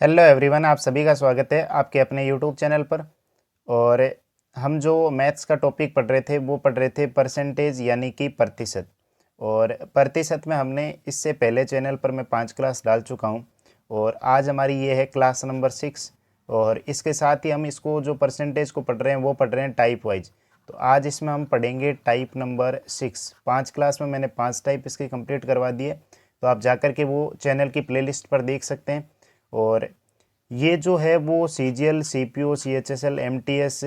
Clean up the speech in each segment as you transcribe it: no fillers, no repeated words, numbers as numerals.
Hello everyone, आप सभी का स्वागत है आपके अपने यूट्यूब चैनल पर। और हम जो मैथ्स का टॉपिक पढ़ रहे थे वो पढ़ रहे थे परसेंटेज यानी कि प्रतिशत। और प्रतिशत में हमने इससे पहले चैनल पर मैं 5 क्लास डाल चुका हूँ और आज हमारी ये है क्लास नंबर 6। और इसके साथ ही हम इसको जो परसेंटेज को पढ़ रहे हैं वो पढ़ रहे हैं टाइप वाइज। तो आज इसमें हम पढ़ेंगे टाइप नंबर 6। 5 क्लास में मैंने 5 टाइप इसके कंप्लीट करवा दिए, तो आप जाकर के वो चैनल की प्लेलिस्ट पर देख सकते हैं। और ये जो है वो सीजीएल, सीपीओ, सीएचएसएल, एमटीएस,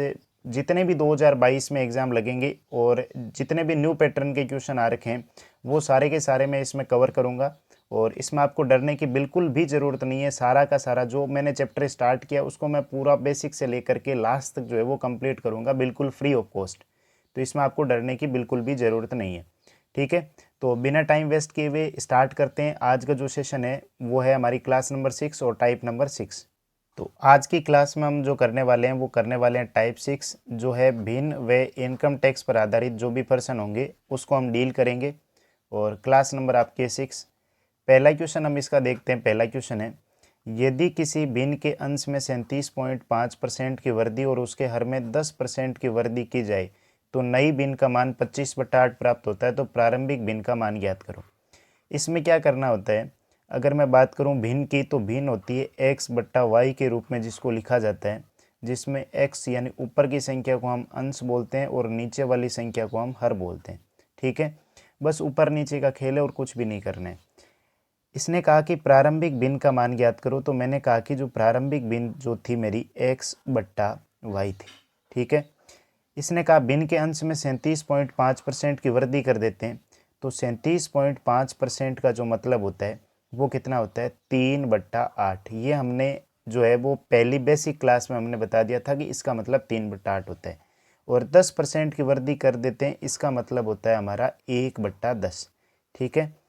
जितने भी 2022 में एग्ज़ाम लगेंगे और जितने भी न्यू पैटर्न के क्वेश्चन आ रखे हैं वो सारे के सारे मैं इसमें कवर करूँगा। और इसमें आपको डरने की बिल्कुल भी ज़रूरत नहीं है। सारा का सारा जो मैंने चैप्टर स्टार्ट किया उसको मैं पूरा बेसिक से लेकर के लास्ट तक जो है वो कंप्लीट करूँगा, बिल्कुल फ्री ऑफ कॉस्ट। तो इसमें आपको डरने की बिल्कुल भी ज़रूरत नहीं है। ठीक है, तो बिना टाइम वेस्ट किए हुए स्टार्ट करते हैं। आज का जो सेशन है वो है हमारी क्लास नंबर 6 और टाइप नंबर 6। तो आज की क्लास में हम जो करने वाले हैं वो करने वाले हैं टाइप 6, जो है भिन्न व इनकम टैक्स पर आधारित जो भी पर्सन होंगे उसको हम डील करेंगे। और क्लास नंबर आपके 6। पहला क्वेश्चन हम इसका देखते हैं। पहला क्वेश्चन है, यदि किसी भिन्न के अंश में 37.5% की वृद्धि और उसके हर में 10% की वृद्धि की जाए तो नई भिन्न का मान 25/8 प्राप्त होता है। तो प्रारंभिक भिन्न का मान ज्ञात करो। इसमें क्या करना होता है, अगर मैं बात करूं भिन्न की, तो भिन्न होती है x/y के रूप में जिसको लिखा जाता है, जिसमें x यानी ऊपर की संख्या को हम अंश बोलते हैं और नीचे वाली संख्या को हम हर बोलते हैं। ठीक है, बस ऊपर नीचे का खेल है और कुछ भी नहीं करना है। इसने कहा कि प्रारंभिक भिन्न का मान ज्ञात करो, तो मैंने कहा कि जो प्रारंभिक भिन्न जो थी मेरी x/y थी। ठीक है, इसने कहा भिन्न के अंश में 37.5% की वृद्धि कर देते हैं। तो 37.5% का जो मतलब होता है वो कितना होता है, 3/8। ये हमने जो है वो पहली बेसिक क्लास में हमने बता दिया था कि इसका मतलब 3/8 होता है। और 10% की वृद्धि कर देते हैं, इसका मतलब होता है हमारा 1/10। ठीक है,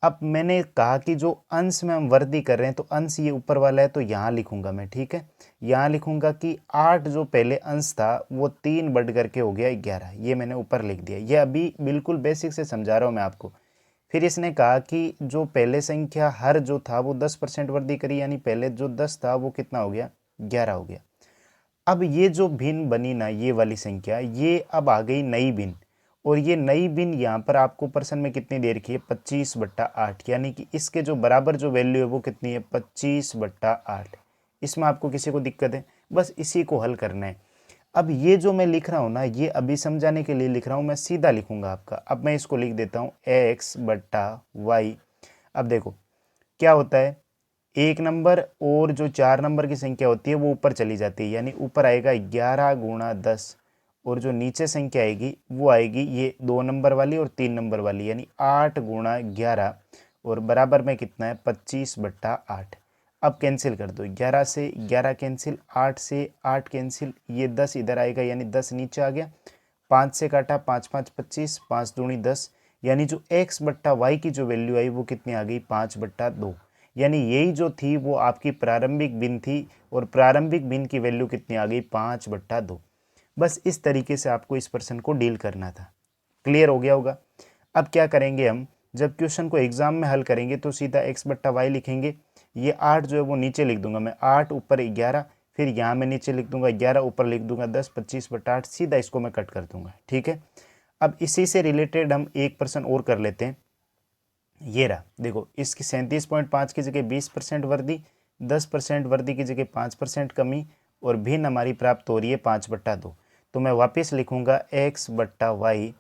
अब मैंने कहा कि जो अंश में हम वृद्धि कर रहे हैं, तो अंश ये ऊपर वाला है तो यहाँ लिखूंगा मैं। ठीक है, यहाँ लिखूंगा कि 8 जो पहले अंश था वो 3 बढ़ करके हो गया 11। ये मैंने ऊपर लिख दिया। ये अभी बिल्कुल बेसिक से समझा रहा हूँ मैं आपको। फिर इसने कहा कि जो पहले संख्या हर जो था वो 10% वृद्धि करी, यानी पहले जो 10 था वो कितना हो गया, 11 हो गया। अब ये जो भिन्न बनी ना, ये वाली संख्या, ये अब आ गई नई भिन्न। और ये नई भिन्न यहाँ पर आपको परसेंट में कितनी दे रखी है, 25/8। यानी कि इसके जो बराबर जो वैल्यू है वो कितनी है, 25/8। इसमें आपको किसी को दिक्कत है, बस इसी को हल करना है। अब ये जो मैं लिख रहा हूँ ना, ये अभी समझाने के लिए लिख रहा हूँ, मैं सीधा लिखूंगा आपका। अब मैं इसको लिख देता हूँ x/y। अब देखो क्या होता है, 1 नंबर और जो 4 नंबर की संख्या होती है वो ऊपर चली जाती है, यानी ऊपर आएगा 11 × 10। और जो नीचे संख्या आएगी वो आएगी ये 2 नंबर वाली और 3 नंबर वाली, यानी 8 × 11। और बराबर में कितना है, 25/8। अब कैंसिल कर दो, 11 से 11 कैंसिल, 8 से 8 कैंसिल, ये 10 इधर आएगा यानी 10 नीचे आ गया। 5 से काटा, 5 5 25, 5 दूनी 10, यानी जो x/y की जो वैल्यू आई वो कितनी आ गई, 5/2। यानी यही जो थी वो आपकी प्रारंभिक भिन्न थी और प्रारंभिक भिन्न की वैल्यू कितनी आ गई, 5/2। बस इस तरीके से आपको इस प्रश्न को डील करना था। क्लियर हो गया होगा। अब क्या करेंगे हम, जब क्वेश्चन को एग्जाम में हल करेंगे तो सीधा x/y लिखेंगे। ये 8 जो है वो नीचे लिख दूंगा मैं, 8 ऊपर 11, फिर यहाँ मैं नीचे लिख दूंगा 11, ऊपर लिख दूंगा 10, 25/8, सीधा इसको मैं कट कर दूंगा। ठीक है, अब इसी से रिलेटेड हम एक प्रश्न और कर लेते हैं। ये रहा, देखो इसकी 37.5 की जगह 20% वृद्धि, 10% वृद्धि की जगह 5% कमी, और भिन्न हमारी प्राप्त हो रही है 5/2। तो मैं वापस लिखूंगा x/y।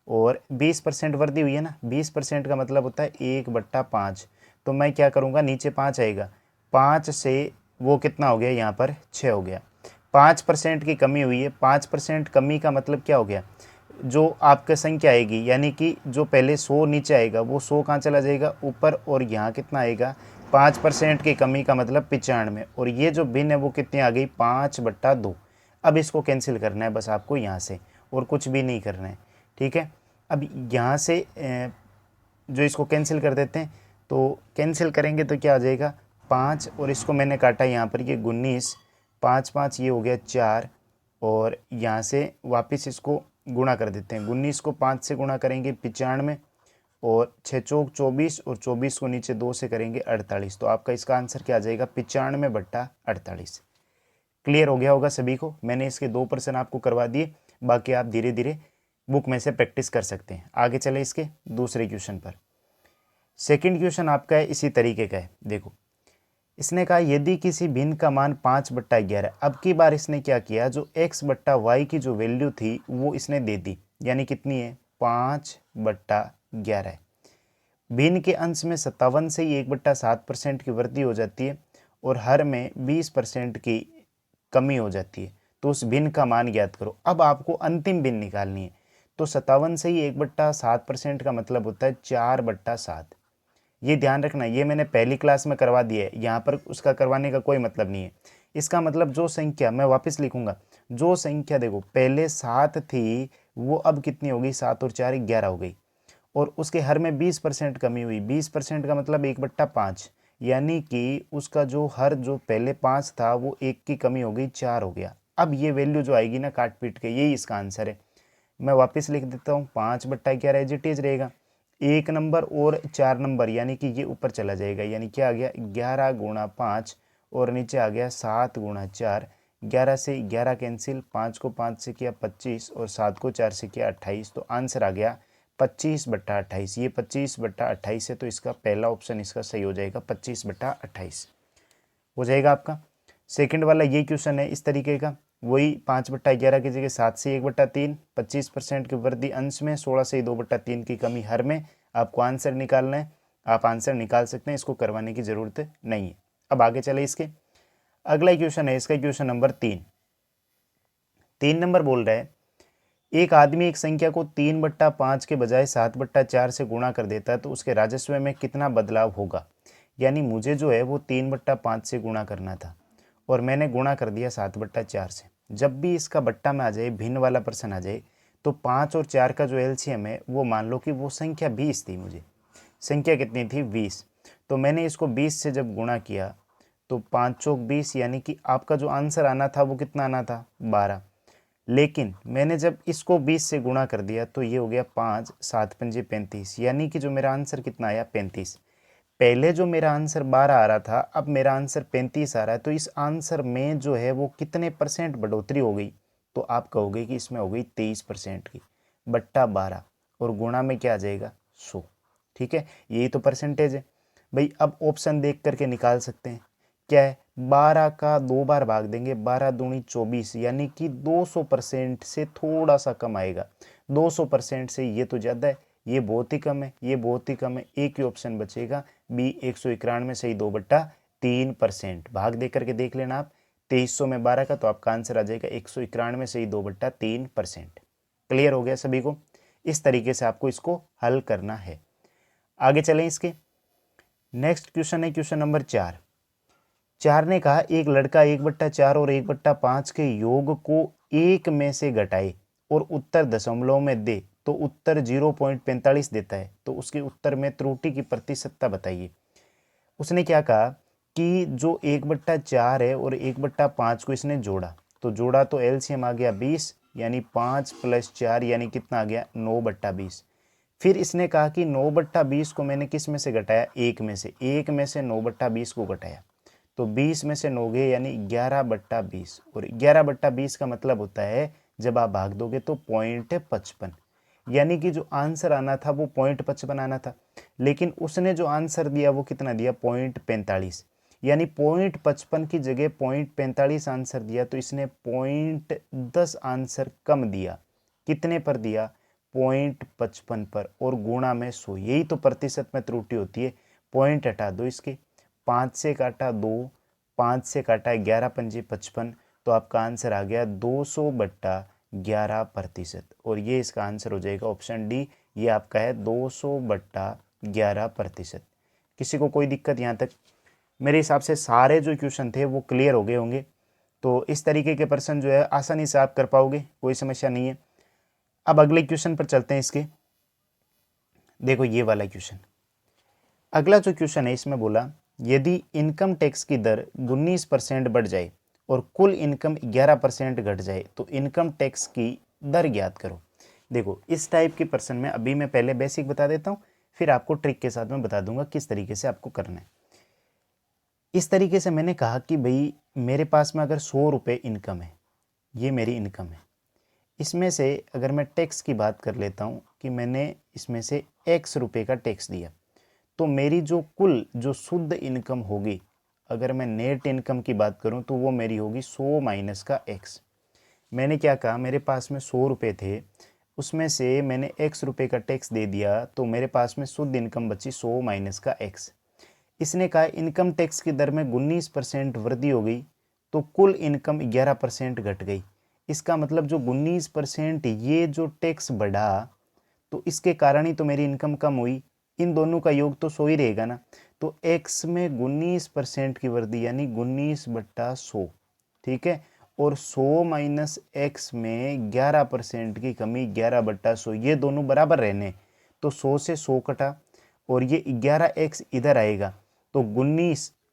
और 20% वृद्धि हुई है ना, 20% का मतलब होता है 1/5। तो मैं क्या करूंगा, नीचे 5 आएगा, 5 से वो कितना हो गया, यहाँ पर 6 हो गया। 5% की कमी हुई है, 5% कमी का मतलब क्या हो गया, जो आपका संख्या आएगी, यानी कि जो पहले 100 नीचे आएगा वो 100 कहाँ चला जाएगा, ऊपर। और यहाँ कितना आएगा, 5% की कमी का मतलब 95। और ये जो भिन्न है वो कितनी आ गई, 5/2। अब इसको कैंसिल करना है बस आपको यहाँ से, और कुछ भी नहीं करना है। ठीक है, अब यहाँ से जो इसको कैंसिल कर देते हैं, तो कैंसिल करेंगे तो क्या आ जाएगा, 5, और इसको मैंने काटा यहाँ पर, ये 19, 5 5 ये हो गया 4। और यहाँ से वापस इसको गुणा कर देते हैं, 19 को 5 से गुणा करेंगे 95, और 6 चौक 24 और 24 को नीचे 2 से करेंगे 48। तो आपका इसका आंसर क्या आ जाएगा 95/48। क्लियर हो गया होगा सभी को। मैंने इसके 2 प्रश्न आपको करवा दिए, बाकी आप धीरे धीरे बुक में से प्रैक्टिस कर सकते हैं। आगे चले इसके दूसरे क्वेश्चन पर। सेकंड क्वेश्चन आपका है इसी तरीके का है। देखो इसने कहा यदि किसी भिन्न का मान 5/11, अब की बार इसने क्या किया, जो x/y की जो वैल्यू थी वो इसने दे दी, यानी कितनी है 5/11 है। भिन्न के अंश में 57 से ही 1/7% की वृद्धि हो जाती है और हर में 20% की कमी हो जाती है। तो उस भिन्न का मान ज्ञात करो। अब आपको अंतिम भिन्न निकालनी है। तो 57 से ही 1/7% का मतलब होता है 4/7। ये ध्यान रखना, ये मैंने पहली क्लास में करवा दिया है, यहाँ पर उसका करवाने का कोई मतलब नहीं है। इसका मतलब जो संख्या, मैं वापस लिखूंगा, जो संख्या देखो पहले 7 थी वो अब कितनी हो गई, 7 और 4 11 हो गई, और उसके हर में 20% कमी हुई। 20% का मतलब 1/5, यानी कि उसका जो हर जो पहले 5 था वो 1 की कमी हो गई, 4 हो गया। अब ये वैल्यू जो आएगी ना काट पीट के, यही इसका आंसर है। मैं वापस लिख देता हूँ, 5/11 एज इट इज रहेगा। 1 नंबर और 4 नंबर यानी कि ये ऊपर चला जाएगा, यानी क्या आ गया 11 गुणा 5 और नीचे आ गया 7 गुणा 4। 11 से 11 कैंसिल, 5 को 5 से किया 25 और 7 को 4 से किया 28। तो आंसर आ गया 25/28। ये 25/28 है, तो इसका पहला ऑप्शन इसका सही हो जाएगा, 25/28 हो जाएगा आपका। सेकंड वाला ये क्वेश्चन है इस तरीके का, वही 5/11 की जगह 7 से 1/3, 25% की वृद्धि अंश में, 16 से 2/3 की कमी हर में। आपको आंसर निकालना है, आप आंसर निकाल सकते हैं, इसको करवाने की जरूरत नहीं है। अब आगे चले इसके अगला क्वेश्चन है, इसका क्वेश्चन नंबर 3 नंबर बोल रहा है एक आदमी एक संख्या को 3/5 के बजाय 7/4 से गुणा कर देता है तो उसके राजस्व में कितना बदलाव होगा। यानी मुझे जो है वो 3/5 से गुणा करना था और मैंने गुणा कर दिया 7/4 से। जब भी इसका बट्टा में आ जाए, भिन्न वाला प्रश्न आ जाए, तो 5 और 4 का जो एलसीएम है वो मान लो कि वो संख्या 20 थी। मुझे संख्या कितनी थी 20, तो मैंने इसको 20 से जब गुणा किया तो 5 चौक 20, यानी कि आपका जो आंसर आना था वो कितना आना था 12। लेकिन मैंने जब इसको 20 से गुणा कर दिया तो ये हो गया 5 7 पंजे 35, यानी कि जो मेरा आंसर कितना आया 35। पहले जो मेरा आंसर 12 आ रहा था, अब मेरा आंसर 35 आ रहा है। तो इस आंसर में जो है वो कितने परसेंट बढ़ोतरी हो गई, तो आप कहोगे कि इसमें हो गई 23% की, बट्टा 12 और गुणा में क्या आ जाएगा 100। ठीक है, यही तो परसेंटेज है भाई। अब ऑप्शन देख करके निकाल सकते हैं, क्या है 12 का 2 बार भाग देंगे, 12 दूनी 24, यानी कि 200% से थोड़ा सा कम आएगा। 200% से ये तो ज़्यादा है, ये बहुत ही कम है, ये बहुत ही कम है। एक ही ऑप्शन बचेगा बी 191 सही 2/3%। भाग दे करके देख लेना आप, 2300 में 12 का, तो आपका आंसर आ जाएगा 191 सही 2/3%। क्लियर हो गया सभी को। इस तरीके से आपको इसको हल करना है। आगे चलें इसके नेक्स्ट क्वेश्चन है क्वेश्चन नंबर 4 ने कहा एक लड़का 1/4 और 1/5 के योग को 1 में से घटाए और उत्तर दशमलव में दे तो उत्तर 0.45 देता है, तो उसके उत्तर में त्रुटि की प्रतिशतता बताइए। उसने क्या कहा कि जो 1/4 है और 1/5 को इसने जोड़ा, तो जोड़ा तो एलसीएम आ गया 20, यानी 5 + 4 यानी कितना आ गया 9/20। फिर इसने कहा कि 9/20 को मैंने किस में से घटाया, 1 में से। 1 में से 9/20 को घटाया तो 20 में से 9 गए, यानी 11/20। और 11/20 का मतलब होता है जब आप भाग दोगे तो 0.55, यानी कि जो आंसर आना था वो 0.55 आना था, लेकिन उसने जो आंसर दिया वो कितना दिया 0.45, यानी 0.55 की जगह 0.45 आंसर दिया। तो इसने 0.10 आंसर कम दिया। कितने पर दिया 0.55 पर, और गुणा में 100। यही तो प्रतिशत में त्रुटि होती है। पॉइंट हटा दो इसके, 5 से काटा 2, 5 से काटा 11 पंजे 55, तो आपका आंसर आ गया 200/11%। और ये इसका आंसर हो जाएगा ऑप्शन डी, ये आपका है 200/11%। किसी को कोई दिक्कत यहाँ तक? मेरे हिसाब से सारे जो क्वेश्चन थे वो क्लियर हो गए होंगे। तो इस तरीके के प्रश्न जो है आसानी से आप कर पाओगे, कोई समस्या नहीं है। अब अगले क्वेश्चन पर चलते हैं इसके। देखो ये वाला क्वेश्चन, अगला जो क्वेश्चन है इसमें बोला यदि इनकम टैक्स की दर 19% बढ़ जाए और कुल इनकम 11% घट जाए तो इनकम टैक्स की दर ज्ञात करो। देखो इस टाइप के प्रश्न में अभी मैं पहले बेसिक बता देता हूँ, फिर आपको ट्रिक के साथ मैं बता दूंगा किस तरीके से आपको करना है। इस तरीके से मैंने कहा कि भाई मेरे पास में अगर 100 रुपये इनकम है, ये मेरी इनकम है, इसमें से अगर मैं टैक्स की बात कर लेता हूँ कि मैंने इसमें से x रुपये का टैक्स दिया, तो मेरी जो कुल जो शुद्ध इनकम होगी, अगर मैं नेट इनकम की बात करूँ तो वो मेरी होगी 100 माइनस का x। मैंने क्या कहा, मेरे पास में 100 रुपये थे, उसमें से मैंने x रुपये का टैक्स दे दिया, तो मेरे पास में शुद्ध इनकम बची 100 माइनस का x। इसने कहा इनकम टैक्स की दर में 19% वृद्धि हो गई, तो कुल इनकम 11% घट गई। इसका मतलब जो 19% ये जो टैक्स बढ़ा, तो इसके कारण ही तो मेरी इनकम कम हुई। इन दोनों का योग तो 100 ही रहेगा ना। तो x में 19% की वृद्धि यानी 19/100, ठीक है। और 100 माइनस x में 11% की कमी 11/100, ये दोनों बराबर रहने, तो 100 से 100 कटा और ये 11x इधर आएगा, तो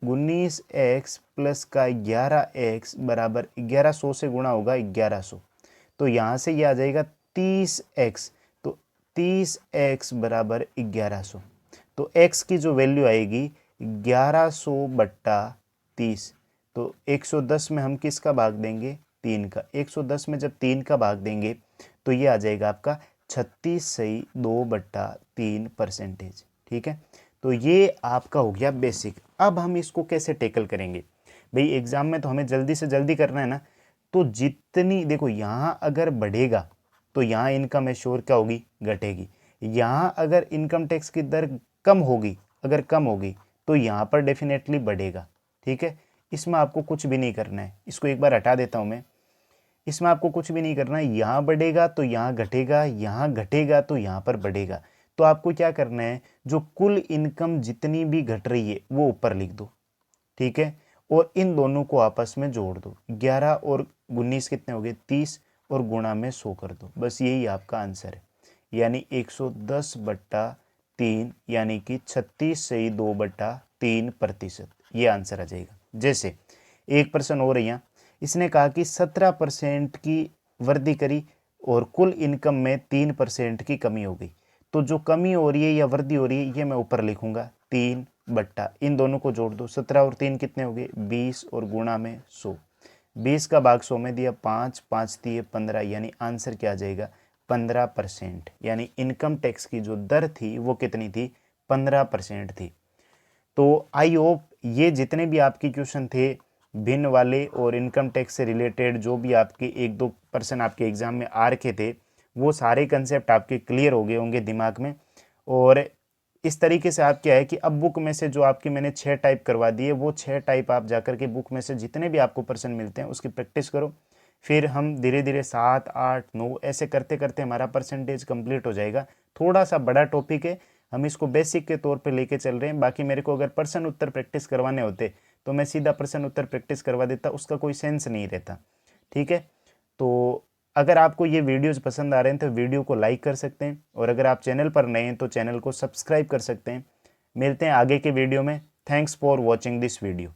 19x प्लस का 11x बराबर 1100 से गुणा होगा 1100, तो यहाँ से ये आ जाएगा 30x, तो 30x बराबर 1100। तो x की जो वैल्यू आएगी 1100/30, तो 110 में हम किसका भाग देंगे, 3 का। 110 में जब 3 का भाग देंगे तो ये आ जाएगा आपका 36.2/3%, ठीक है। तो ये आपका हो गया बेसिक। अब हम इसको कैसे टैकल करेंगे भाई, एग्जाम में तो हमें जल्दी से जल्दी करना है ना। तो जितनी देखो, यहाँ अगर बढ़ेगा तो यहाँ इनकम एश्योर क्या होगी, घटेगी। यहाँ अगर इनकम टैक्स की दर कम होगी, अगर कम होगी तो यहाँ पर डेफिनेटली बढ़ेगा, ठीक है। इसमें आपको कुछ भी नहीं करना है, इसको एक बार हटा देता हूँ मैं। इसमें आपको कुछ भी नहीं करना है, यहाँ बढ़ेगा तो यहाँ घटेगा, यहाँ घटेगा तो यहाँ पर बढ़ेगा। तो आपको क्या करना है, जो कुल इनकम जितनी भी घट रही है वो ऊपर लिख दो, ठीक है। और इन दोनों को आपस में जोड़ दो, 11 और 19 कितने हो गए, 30, और गुणा में 100 कर दो, बस यही आपका आंसर है। यानी 110/3 यानी कि 36.2/3%, ये आंसर आ जाएगा। जैसे एक पर्सन और यहाँ, इसने कहा कि 17% की वृद्धि करी और कुल इनकम में 3% की कमी हो गई। तो जो कमी हो रही है या वृद्धि हो रही है, ये मैं ऊपर लिखूंगा 3 बट्टा, इन दोनों को जोड़ दो, 17 और 3 कितने हो गए, 20, और गुणा में 100। 20 का भाग 100 में दिया 5, 5 दिए 15, यानी आंसर क्या आ जाएगा, 15%। यानी इनकम टैक्स की जो दर थी वो कितनी थी, 15% थी। तो आई होप ये जितने भी आपके क्वेश्चन थे भिन्न वाले और इनकम टैक्स से रिलेटेड, जो भी आपके 1-2% आपके एग्जाम में आ रखे थे, वो सारे कंसेप्ट आपके क्लियर हो गए होंगे दिमाग में। और इस तरीके से आप क्या है कि अब बुक में से जो आपकी मैंने 6 टाइप करवा दिए, वो 6 टाइप आप जाकर के बुक में से जितने भी आपको पर्सन मिलते हैं उसकी प्रैक्टिस करो। फिर हम धीरे धीरे 7, 8, 9 ऐसे करते करते हमारा परसेंटेज कंप्लीट हो जाएगा। थोड़ा सा बड़ा टॉपिक है, हम इसको बेसिक के तौर पे लेके चल रहे हैं। बाकी मेरे को अगर प्रश्न उत्तर प्रैक्टिस करवाने होते तो मैं सीधा प्रश्न उत्तर प्रैक्टिस करवा देता, उसका कोई सेंस नहीं रहता, ठीक है। तो अगर आपको ये वीडियोस पसंद आ रहे हैं तो वीडियो को लाइक कर सकते हैं, और अगर आप चैनल पर नए हैं तो चैनल को सब्सक्राइब कर सकते हैं। मिलते हैं आगे के वीडियो में। Thanks for watching this video.